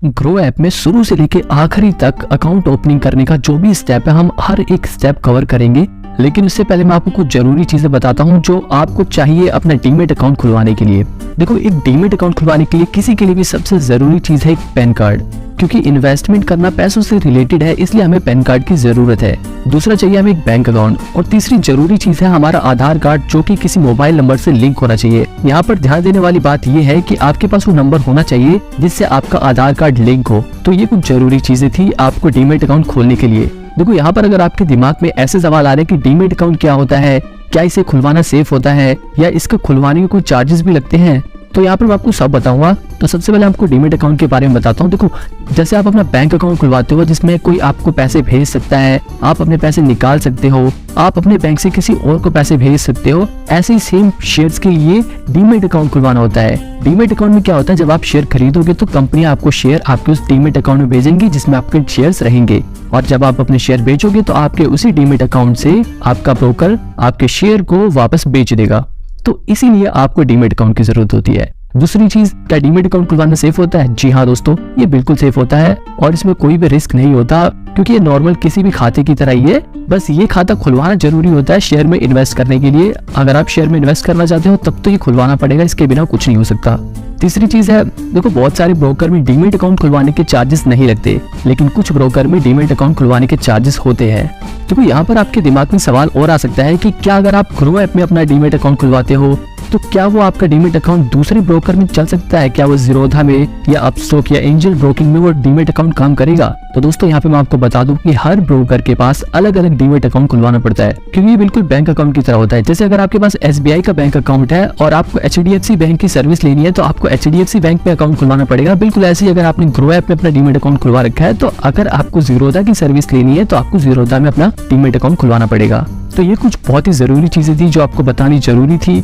Grow app में शुरू से लेके आखिरी तक अकाउंट ओपनिंग करने का जो भी स्टेप है हम हर एक स्टेप कवर करेंगे। लेकिन उससे पहले मैं आपको कुछ जरूरी चीजें बताता हूं जो आपको चाहिए अपना डीमैट अकाउंट खुलवाने के लिए। देखो, एक डीमैट अकाउंट खुलवाने के लिए किसी के लिए भी सबसे जरूरी चीज है एक पैन कार्ड, क्योंकि इन्वेस्टमेंट करना पैसों से रिलेटेड है, इसलिए हमें पैन कार्ड की जरूरत है। दूसरा चाहिए हमें एक बैंक अकाउंट, और तीसरी जरूरी चीज है हमारा आधार कार्ड, जो कि किसी मोबाइल नंबर से लिंक होना चाहिए। यहाँ पर ध्यान देने वाली बात यह है कि आपके पास वो नंबर होना चाहिए जिससे आपका आधार कार्ड लिंक हो। तो ये कुछ जरूरी चीजें थी आपको डीमैट अकाउंट खोलने के लिए। देखो, यहाँ पर अगर आपके दिमाग में ऐसे सवाल आ रहे हैं कि डीमैट अकाउंट क्या होता है, क्या इसे खुलवाना सेफ होता है, या इसके खुलवाने के कोई चार्जेस भी लगते हैं, तो यहाँ पर मैं आपको सब बताऊंगा। तो सबसे पहले आपको डीमैट अकाउंट के बारे में बताता हूँ। देखो, जैसे आप अपना बैंक अकाउंट खुलवाते हो जिसमें कोई आपको पैसे भेज सकता है, आप अपने पैसे निकाल सकते हो, आप अपने बैंक से किसी और को पैसे भेज सकते हो, ऐसे ही सेम शेयर्स के लिए डीमैट अकाउंट खुलवाना होता है। डीमैट अकाउंट में क्या होता है, जब आप शेयर खरीदोगे तो कंपनियां आपको शेयर आपके उस डीमैट अकाउंट में भेजेंगी जिसमें आपके शेयर्स रहेंगे, और जब आप अपने शेयर बेचोगे तो आपके उसी डीमैट अकाउंट से आपका ब्रोकर आपके शेयर को वापस बेच देगा। तो इसीलिए आपको डीमैट अकाउंट की जरूरत होती है। दूसरी चीज, क्या डीमैट अकाउंट खुलवाना सेफ होता है? जी हाँ दोस्तों, ये बिल्कुल सेफ होता है और इसमें कोई भी रिस्क नहीं होता, क्योंकि ये नॉर्मल किसी भी खाते की तरह ही है। बस ये खाता खुलवाना जरूरी होता है शेयर में इन्वेस्ट करने के लिए। अगर आप शेयर में इन्वेस्ट करना चाहते हो तब तो ये खुलवाना पड़ेगा, इसके बिना कुछ नहीं हो सकता। तीसरी चीज है, देखो, बहुत सारे ब्रोकर में डीमैट अकाउंट खुलवाने के चार्जेस नहीं लगते, लेकिन कुछ ब्रोकर में डीमैट अकाउंट खुलवाने के चार्जेस होते हैं। देखो, यहाँ पर आपके दिमाग में सवाल और आ सकता है कि क्या अगर आप ग्रो ऐप में अपना डीमैट अकाउंट खुलवाते हो तो क्या वो आपका डीमैट अकाउंट दूसरे ब्रोकर में चल सकता है? क्या वो ज़ीरोधा में या अपस्टॉक या एंजल ब्रोकिंग में वो डीमैट अकाउंट काम करेगा? तो दोस्तों, यहाँ पे मैं आपको बता दूं कि हर ब्रोकर के पास अलग अलग डीमैट अकाउंट खुलवाना पड़ता है, क्योंकि ये बिल्कुल बैंक अकाउंट की तरह होता है। जैसे अगर आपके पास SBI का बैंक अकाउंट है और आपको HDFC बैंक की सर्विस लेनी है तो आपको HDFC बैंक में अकाउंट खुलवाना पड़ेगा। बिल्कुल ऐसे ही अगर आपने ग्रो ऐप में अपना डीमैट अकाउंट खुलवा रखा है तो अगर आपको ज़ीरोधा की सर्विस लेनी है तो आपको ज़ीरोधा में अपना डीमैट अकाउंट खुलवाना पड़ेगा। तो ये कुछ बहुत ही जरूरी चीजें थी जो आपको बतानी जरूरी थी।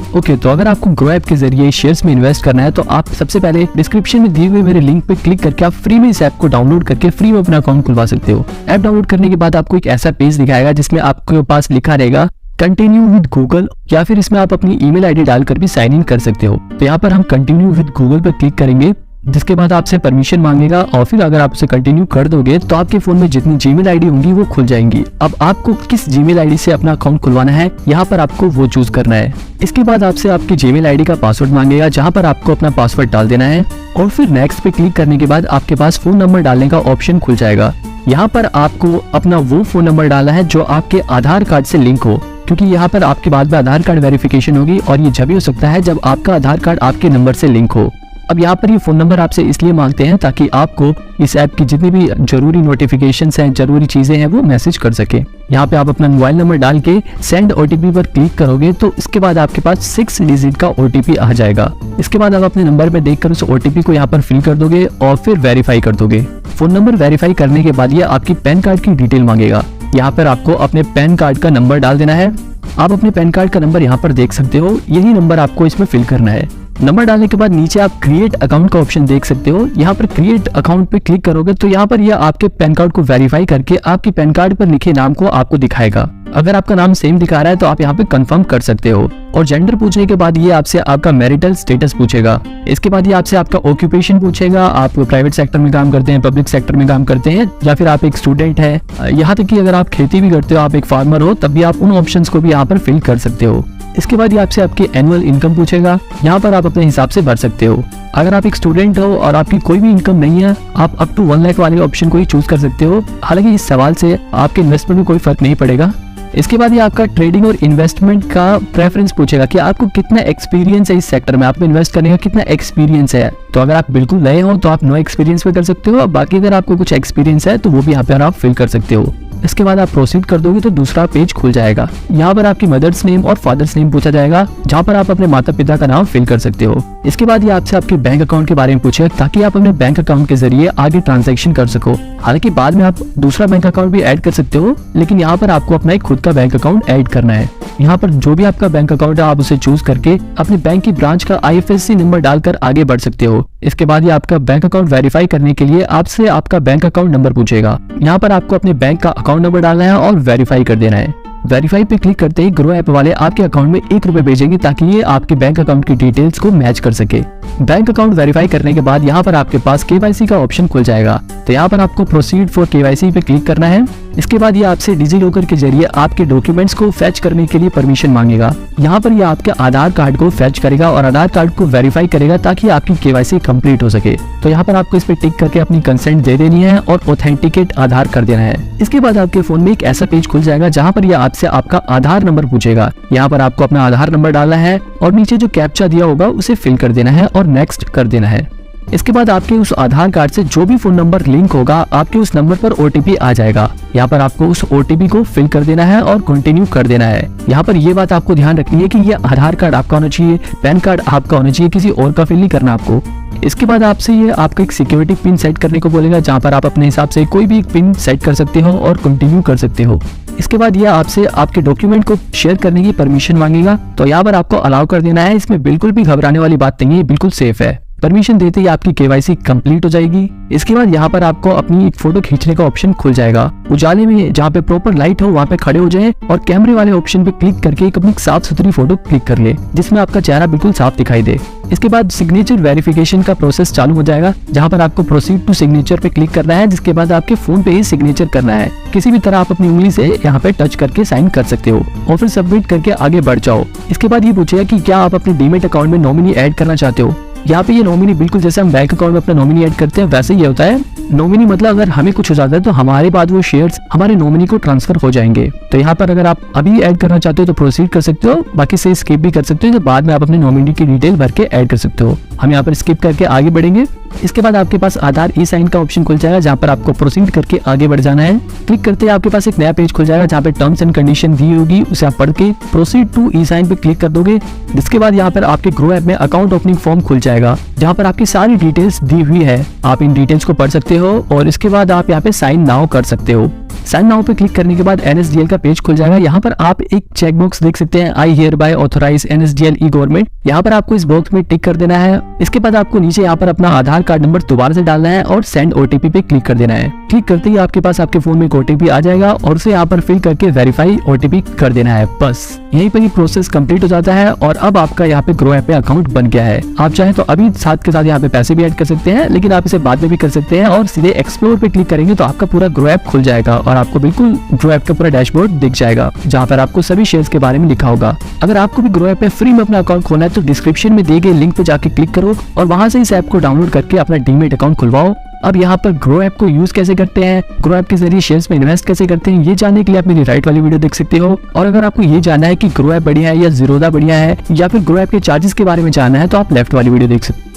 ओके, तो अगर आपको ग्रो ऐप के जरिए शेयर्स में इन्वेस्ट करना है तो आप सबसे पहले डिस्क्रिप्शन में दिए हुए मेरे लिंक पे क्लिक करके आप फ्री में इस ऐप को डाउनलोड करके फ्री में अपना अकाउंट खुलवा सकते हो। ऐप डाउनलोड करने के बाद आपको एक ऐसा पेज दिखाएगा जिसमें आपके पास लिखा रहेगा कंटिन्यू विद गूगल, या फिर इसमें आप अपनी ईमेल आईडी डालकर भी साइन इन कर सकते हो। तो यहाँ पर हम कंटिन्यू विद गूगल पर क्लिक करेंगे, जिसके बाद आपसे परमिशन मांगेगा, और फिर अगर आप उसे कंटिन्यू कर दोगे तो आपके फोन में जितनी जीमेल आईडी होंगी वो खुल जाएंगी। अब आपको किस जीमेल आईडी से अपना अकाउंट खुलवाना है, यहाँ पर आपको वो चूज करना है। इसके बाद आपसे आपकी जीमेल आईडी का पासवर्ड मांगेगा, जहाँ पर आपको अपना पासवर्ड डाल देना है, और फिर नेक्स्ट पे क्लिक करने के बाद आपके पास फोन नंबर डालने का ऑप्शन खुल जाएगा। यहाँ पर आपको अपना वो फोन नंबर डालना है जो आपके आधार कार्ड से लिंक हो, क्योंकि यहाँ पर आपके बाद में आधार कार्ड वेरिफिकेशन होगी, और ये जब भी हो सकता है जब आपका आधार कार्ड आपके नंबर से लिंक हो। अब यहाँ पर ये फोन नंबर आपसे इसलिए मांगते हैं ताकि आपको इस ऐप की जितनी भी जरूरी नोटिफिकेशंस हैं, जरूरी चीजें हैं, वो मैसेज कर सके। यहाँ पे आप अपना मोबाइल नंबर डाल के सेंड OTP पर क्लिक करोगे तो इसके बाद आपके पास 6 डिजिट का OTP आ जाएगा। इसके बाद आप अपने नंबर में देखकर उस OTP को यहाँ पर फिल कर दोगे और फिर वेरीफाई कर दोगे। फोन नंबर वेरीफाई करने के बाद ये आपकी पैन कार्ड की डिटेल मांगेगा। यहाँ पर आपको अपने पैन कार्ड का नंबर डाल देना है। आप अपने पैन कार्ड का नंबर यहाँ पर देख सकते हो, यही नंबर आपको इसमें फिल करना है। नंबर डालने के बाद नीचे आप क्रिएट अकाउंट का ऑप्शन देख सकते हो। यहाँ पर क्रिएट अकाउंट पे क्लिक करोगे तो यहाँ पर यह आपके पैन कार्ड को वेरीफाई करके आपके पैन कार्ड पर लिखे नाम को आपको दिखाएगा। अगर आपका नाम सेम दिखा रहा है तो आप यहाँ पे कंफर्म कर सकते हो, और जेंडर पूछने के बाद ये आपसे आपका मैरिटल स्टेटस पूछेगा। इसके बाद ये आपसे आपका ऑक्यूपेशन पूछेगा, आप प्राइवेट सेक्टर में काम करते हैं, पब्लिक सेक्टर में काम करते हैं, या फिर आप एक स्टूडेंट है। यहाँ तक कि अगर आप खेती भी करते हो, आप एक फार्मर हो, तब भी आप उन ऑप्शंस को भी यहाँ पर फिल कर सकते हो। इसके बाद ये आपसे आपकी एनुअल इनकम पूछेगा, यहाँ पर आप अपने हिसाब से भर सकते हो। अगर आप एक स्टूडेंट हो और आपकी कोई भी इनकम नहीं है, आप अप टू 1 लाख वाले ऑप्शन को ही चूज कर सकते हो। हालांकि इस सवाल से आपके इन्वेस्टमेंट में कोई फर्क नहीं पड़ेगा। इसके बाद ये आपका ट्रेडिंग और इन्वेस्टमेंट का प्रेफरेंस पूछेगा कि आपको कितना एक्सपीरियंस है इस सेक्टर में, आपको इन्वेस्ट करने का कितना एक्सपीरियंस है। तो अगर आप बिल्कुल नए हो तो आप नो एक्सपीरियंस पे कर सकते हो, बाकी अगर आपको कुछ एक्सपीरियंस है तो वो भी यहाँ पर आप फिल कर सकते हो। इसके बाद आप प्रोसीड कर दोगे तो दूसरा पेज खुल जाएगा। यहाँ पर आपकी मदर्स नेम और फादर्स नेम पूछा जाएगा, जहाँ पर आप अपने माता पिता का नाम फिल कर सकते हो। इसके बाद ये आपसे आपके बैंक अकाउंट के बारे में पूछेगा, ताकि आप अपने बैंक अकाउंट के जरिए आगे ट्रांजैक्शन कर सको। हालांकि बाद में आप दूसरा बैंक अकाउंट भी ऐड कर सकते हो, लेकिन यहाँ पर आपको अपना एक खुद का बैंक अकाउंट ऐड करना है। यहाँ पर जो भी आपका बैंक अकाउंट है आप उसे चूज करके अपने बैंक की ब्रांच का IFSC नंबर डालकर आगे बढ़ सकते हो। इसके बाद ये आपका बैंक अकाउंट वेरीफाई करने के लिए आपसे आपका बैंक अकाउंट नंबर पूछेगा। यहाँ पर आपको अपने बैंक का अकाउंट नंबर डालना है और वेरीफाई कर देना है। वेरीफाई पे क्लिक करते ही ग्रो ऐप वाले आपके अकाउंट में ₹1 भेजेंगे ताकि ये आपके बैंक अकाउंट की डिटेल्स को मैच कर सके। बैंक अकाउंट वेरीफाई करने के बाद यहाँ पर आपके पास KYC का ऑप्शन खुल जाएगा। तो यहाँ पर आपको प्रोसीड फॉर KYC पे क्लिक करना है। इसके बाद ये आपसे डिजिलॉकर के जरिए आपके डॉक्यूमेंट्स को फेच करने के लिए परमिशन मांगेगा। यहाँ पर ये आपके आधार कार्ड को फेच करेगा और आधार कार्ड को वेरीफाई करेगा ताकि आपकी KYC कंप्लीट हो सके। तो यहाँ पर आपको इस पे टिक करके अपनी कंसेंट दे देनी है और ऑथेंटिकेट आधार कर देना है। इसके बाद आपके फोन में एक ऐसा पेज खुल जाएगा जहाँ पर ये आपसे आपका आधार नंबर पूछेगा। यहाँ पर आपको अपना आधार नंबर डालना है और नीचे जो कैप्चा दिया होगा उसे फिल कर देना है और नेक्स्ट कर देना है। इसके बाद आपके उस आधार कार्ड से जो भी फोन नंबर लिंक होगा आपके उस नंबर पर OTP आ जाएगा। यहाँ पर आपको उस OTP को फिल कर देना है और कंटिन्यू कर देना है। यहाँ पर ये बात आपको ध्यान रखनी है कि ये आधार कार्ड आपका होना चाहिए, पैन कार्ड आपका होना चाहिए, किसी और का फिल नहीं करना आपको। इसके बाद आपसे ये आपका एक सिक्योरिटी पिन सेट करने को बोलेगा जहाँ पर आप अपने हिसाब से कोई भी एक पिन सेट कर सकते हो और कंटिन्यू कर सकते हो। इसके बाद ये आपसे आपके डॉक्यूमेंट को शेयर करने की परमिशन मांगेगा। तो यहाँ पर आपको अलाउ कर देना है। इसमें बिल्कुल भी घबराने वाली बात नहीं है, बिल्कुल सेफ है। परमिशन देते ही आपकी KYC कंप्लीट हो जाएगी। इसके बाद यहाँ पर आपको अपनी एक फोटो खींचने का ऑप्शन खुल जाएगा। उजाले में जहाँ पे प्रॉपर लाइट हो वहाँ पे खड़े हो जाएं और कैमरे वाले ऑप्शन पे क्लिक करके एक अपनी साफ सुथरी फोटो क्लिक कर ले जिसमें आपका चेहरा बिल्कुल साफ दिखाई दे। इसके बाद सिग्नेचर वेरिफिकेशन का प्रोसेस चालू हो जाएगा जहाँ पर आपको प्रोसीड टू सिग्नेचर पे क्लिक करना है, जिसके बाद आपके फोन पे ही सिग्नेचर करना है। किसी भी तरह आप अपनी उंगली से यहाँ पे टच करके साइन कर सकते हो और फिर सबमिट करके आगे बढ़ जाओ। इसके बाद ये पूछेगा कि क्या आप अपने डीमेट अकाउंट में नॉमिनी ऐड करना चाहते हो। यहाँ पे ये नॉमिनी बिल्कुल जैसे हम बैंक अकाउंट में अपना नॉमिनी ऐड करते हैं वैसे ही होता है। नॉमिनी मतलब अगर हमें कुछ हो जाता है तो हमारे बाद वो शेयर्स हमारे नॉमिनी को ट्रांसफर हो जाएंगे। तो यहाँ पर अगर आप अभी ऐड करना चाहते हो तो प्रोसीड कर सकते हो, बाकी से स्किप भी कर सकते हो। तो बाद में आप अपने नॉमिनी की डिटेल भर के ऐड कर सकते हो। हम यहाँ पर स्किप करके आगे बढ़ेंगे। इसके बाद आपके पास आधार ई-साइन का ऑप्शन खुल जाएगा जहाँ पर आपको प्रोसीड करके आगे बढ़ जाना है। क्लिक करते ही आपके पास एक नया पेज खुल जाएगा जहाँ पे टर्म्स एंड कंडीशन दी होगी, उसे आप पढ़ के प्रोसीड टू ई-साइन पे क्लिक कर दोगे। जिसके बाद यहाँ पर आपके ग्रो ऐप में अकाउंट ओपनिंग फॉर्म खुल जाएगा जहाँ पर आपकी सारी डिटेल्स दी हुई है। आप इन डिटेल्स को पढ़ सकते हो और इसके बाद आप यहाँ पे साइन नाउ कर सकते हो। साइन नाउ पे क्लिक करने के बाद NSDL का पेज खुल जाएगा। यहाँ पर आप एक चेक बॉक्स देख सकते हैं, I hereby authorize NSDL e-government. यहाँ पर आपको इस बॉक्स में टिक कर देना है। इसके बाद आपको नीचे यहाँ पर अपना आधार कार्ड नंबर दोबारा से डालना है और सेंड OTP पे क्लिक कर देना है। क्लिक करते ही आपके पास आपके फोन में एक OTP आ जाएगा और उसे यहाँ पर फिल करके वेरीफाई OTP कर देना है। बस यहीं पर ही प्रोसेस कंप्लीट हो जाता है और अब आपका यहाँ पे ग्रो ऐप पे अकाउंट बन गया है। आप चाहे तो अभी साथ के साथ यहाँ पे पैसे भी ऐड कर सकते हैं, लेकिन आप इसे बाद में भी कर सकते हैं और सीधे एक्सप्लोर पे क्लिक करेंगे तो आपका पूरा ग्रो ऐप खुल जाएगा और आपको बिल्कुल ग्रो ऐप का पूरा डैशबोर्ड दिख जाएगा जहाँ पर आपको सभी शेयर्स के बारे में लिखा होगा। अगर आपको भी ग्रो ऐप पे फ्री में अपना अकाउंट खोलना है तो डिस्क्रिप्शन में दिए गए लिंक पे जाके क्लिक करो और वहां से इस ऐप को डाउनलोड करके अपना डीमेट अकाउंट खुलवाओ। अब यहाँ पर ग्रो ऐप को यूज कैसे करते हैं, ग्रो ऐप के जरिए शेयर्स में इन्वेस्ट कैसे करते हैं, ये जानने के लिए आप मेरी राइट वाली वीडियो देख सकते हो। और अगर आपको ये जानना है कि ग्रो ऐप बढ़िया है या जीरोधा बढ़िया है या फिर ग्रो ऐप के चार्जेस के बारे में जानना है तो आप लेफ्ट वाली वीडियो देख सकते हो।